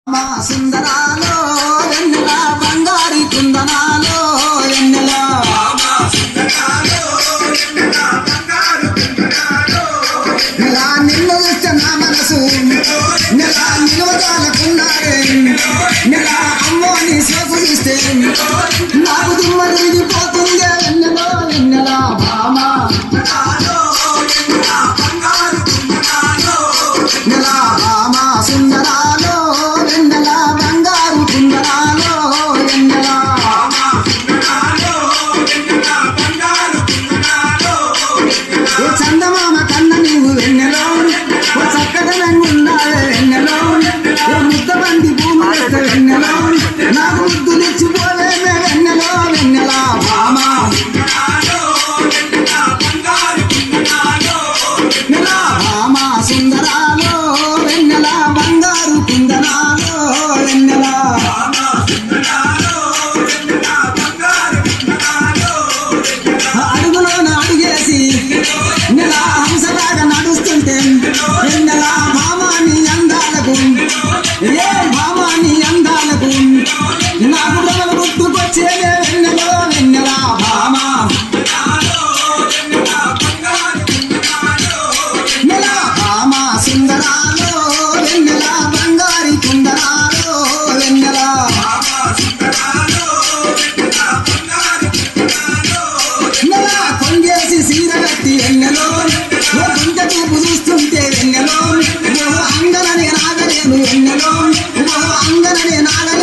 మా సుందరాలో వెన్నెల బంగారి కుందనాలో వెన్నెల నెలా నిన్ను చూస్తే నా మనసు నెలా నిలువదాలకున్నాడే నెలా అమ్మో నీ సోకు చూస్తే నాకు దిమ్మ తిరిగిపోతుందే వెన్నెలో వెన్నెల భామ నెలా భామ సుందరాలో వెన్నెల బంగారు కుందనాలో వెన్నెల ఓ చందమామ కన్న నీవు వెన్నెలో ఓ చక్కదనంగా ఉన్నావే వెన్నెలో ఓ ముద్ద బండి భూమి వేస్తే వెన్నెలో నాకు ముద్దులిచ్చిపోలేమే వెన్నెలో వెన్నెల భామ నెల భామ సుందరాలో వెన్నెల బంగారు కుందనాలో వెన్నెల అడుగులోన అడుగేసి నెల హంసలాగా నడుస్తుంటే వెన్నెల భామాని అందాలకు ఏ భామాని అందాలకు నాకు భ్రమలు గుర్తుకొచ్చేదే వెన్నెలో వెన్నెల భామ నెల భామ సుందరాలో వెన్నెల బంగారి కుందనాలో వెన్నెల నెల కొంగేసి సీర కట్టి వెన్నెలో ఓ గుంట చూపు చూస్తుంటే వెన్నెలో ఓ అంగననే నాగలేను వెన్నెలో ఓ అంగననే నాగలేను